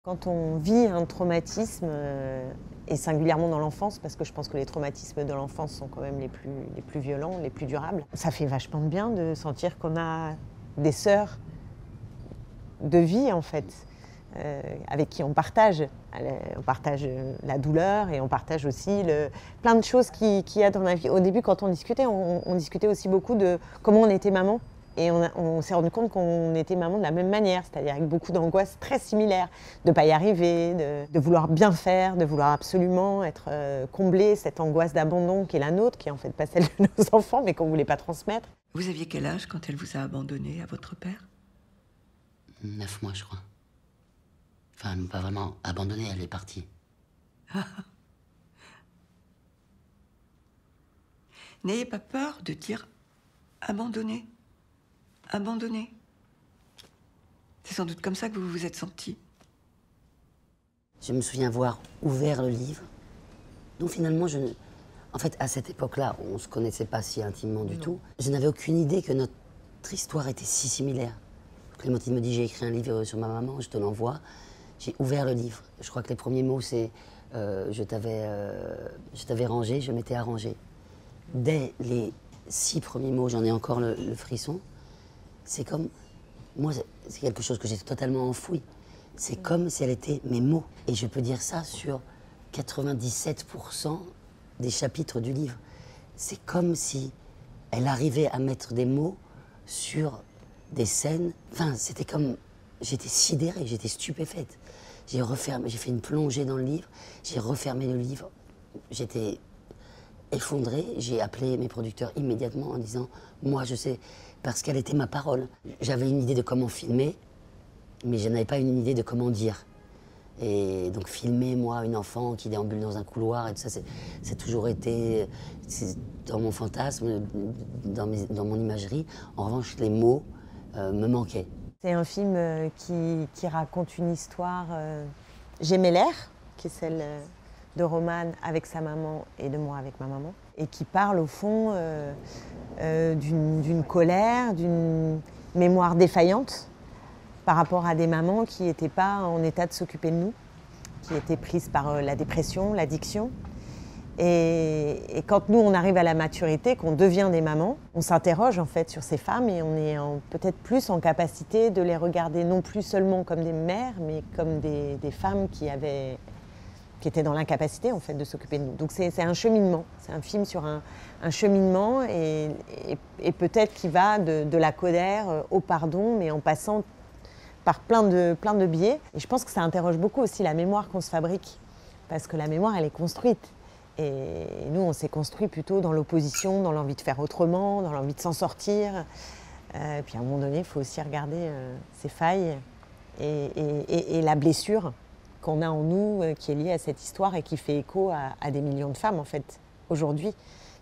Quand on vit un traumatisme, et singulièrement dans l'enfance, parce que je pense que les traumatismes de l'enfance sont quand même les plus violents, les plus durables, ça fait vachement de bien de sentir qu'on a des sœurs de vie en fait, avec qui on partage la douleur et on partage aussi plein de choses qu'il y a dans la vie. Au début, quand on discutait, on discutait aussi beaucoup de comment on était maman. Et on s'est rendu compte qu'on était maman de la même manière, c'est-à-dire avec beaucoup d'angoisses très similaires, de ne pas y arriver, de vouloir bien faire, de vouloir absolument être combler cette angoisse d'abandon qui est la nôtre, qui est en fait pas celle de nos enfants, mais qu'on ne voulait pas transmettre. Vous aviez quel âge quand elle vous a abandonné à votre père? 9 mois, je crois. Enfin, pas vraiment abandonnée, elle est partie. N'ayez pas peur de dire abandonné. Abandonné. C'est sans doute comme ça que vous vous êtes senti. Je me souviens avoir ouvert le livre. Donc finalement, en fait, à cette époque-là, on ne se connaissait pas si intimement du tout. Je n'avais aucune idée que notre histoire était si similaire. Clémentine me dit, j'ai écrit un livre sur ma maman, je te l'envoie. J'ai ouvert le livre. Je crois que les premiers mots, c'est je t'avais rangé, je m'étais arrangé. Dès les 6 premiers mots, j'en ai encore le frisson. C'est comme, moi, c'est quelque chose que j'ai totalement enfoui. C'est comme si elle était mes mots. Et je peux dire ça sur 97% des chapitres du livre. C'est comme si elle arrivait à mettre des mots sur des scènes. Enfin, c'était comme, j'étais sidérée, j'étais stupéfaite. J'ai fait une plongée dans le livre, j'ai refermé le livre. J'étais effondrée, j'ai appelé mes producteurs immédiatement en disant « Moi, je sais », parce qu'elle était ma parole. J'avais une idée de comment filmer, mais je n'avais pas une idée de comment dire. Et donc filmer, moi, une enfant qui déambule dans un couloir, et tout ça, c'est toujours été dans mon fantasme, dans mon imagerie. En revanche, les mots me manquaient. C'est un film qui raconte une histoire gémellaire, qui est celle de Romane avec sa maman et de moi avec ma maman, et qui parle au fond d'une colère, d'une mémoire défaillante par rapport à des mamans qui n'étaient pas en état de s'occuper de nous, qui étaient prises par la dépression, l'addiction. Et quand nous, on arrive à la maturité, qu'on devient des mamans, on s'interroge en fait sur ces femmes et on est peut-être plus en capacité de les regarder non plus seulement comme des mères, mais comme des femmes qui étaient dans l'incapacité en fait de s'occuper de nous. Donc c'est un cheminement, c'est un film sur un cheminement et peut-être qui va de la colère au pardon, mais en passant par plein de biais. Et je pense que ça interroge beaucoup aussi la mémoire qu'on se fabrique, parce que la mémoire, elle est construite. Et nous, on s'est construit plutôt dans l'opposition, dans l'envie de faire autrement, dans l'envie de s'en sortir. Puis à un moment donné, il faut aussi regarder ses failles et la blessure qu'on a en nous, qui est liée à cette histoire et qui fait écho à des millions de femmes, en fait, aujourd'hui,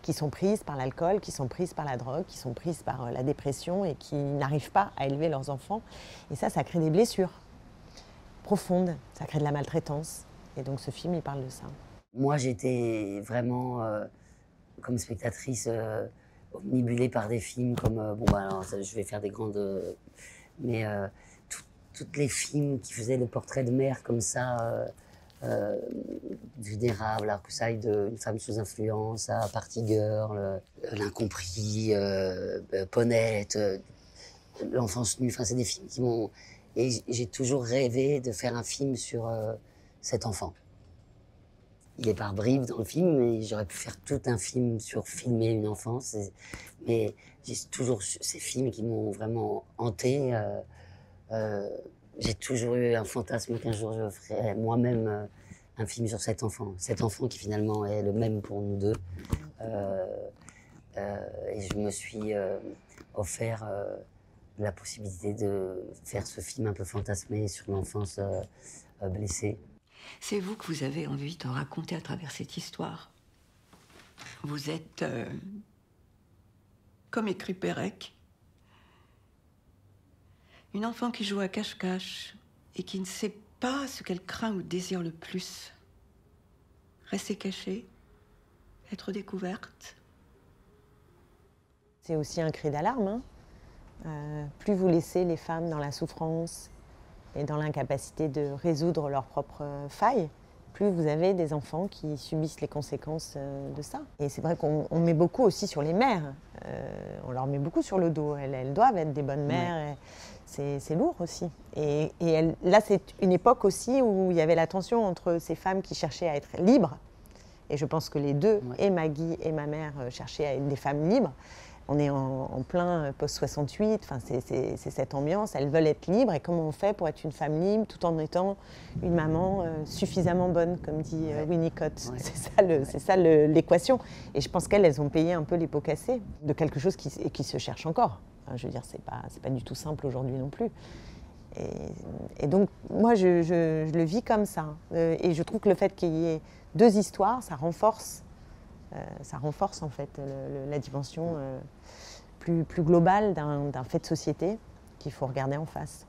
qui sont prises par l'alcool, qui sont prises par la drogue, qui sont prises par la dépression et qui n'arrivent pas à élever leurs enfants. Et ça crée des blessures profondes, ça crée de la maltraitance. Et donc ce film, il parle de ça. Moi, j'étais vraiment, comme spectatrice, omnibulée par des films comme... alors, je vais faire des grandes... mais tous les films qui faisaient le portrait de mère comme ça, vulnérable, alors que ça aille d'une femme sous influence à Party Girl, L'incompris, Ponette, L'enfance nue, enfin, c'est des films qui m'ont... Et j'ai toujours rêvé de faire un film sur cet enfant. Il est par bribes dans le film, mais j'aurais pu faire tout un film sur filmer une enfance. Mais j'ai toujours ces films qui m'ont vraiment hanté. J'ai toujours eu un fantasme qu'un jour je ferais moi-même un film sur cet enfant. Cet enfant qui finalement est le même pour nous deux. Et je me suis offert la possibilité de faire ce film un peu fantasmé sur l'enfance blessée. C'est vous que vous avez envie de raconter à travers cette histoire. Vous êtes comme écrit Pérec. Une enfant qui joue à cache-cache et qui ne sait pas ce qu'elle craint ou désire le plus. Rester cachée, être découverte. C'est aussi un cri d'alarme. Plus vous laissez les femmes dans la souffrance, et dans l'incapacité de résoudre leurs propres failles, plus vous avez des enfants qui subissent les conséquences de ça. Et c'est vrai qu'on met beaucoup aussi sur les mères. On leur met beaucoup sur le dos. Elles doivent être des bonnes mères. C'est lourd aussi. Et là, c'est une époque aussi où il y avait la tension entre ces femmes qui cherchaient à être libres. Et je pense que les deux, et Maggie et ma mère, cherchaient à être des femmes libres. On est en plein post-68, enfin, c'est cette ambiance, elles veulent être libres, et comment on fait pour être une femme libre tout en étant une maman suffisamment bonne, comme dit Winnicott. C'est ça l'équation. Et je pense qu'elles ont payé un peu les pots cassés de quelque chose qui se cherche encore. Enfin, je veux dire, c'est pas du tout simple aujourd'hui non plus. Et donc, moi, je le vis comme ça. Et je trouve que le fait qu'il y ait deux histoires, ça renforce en fait la dimension plus globale d'un fait de société qu'il faut regarder en face.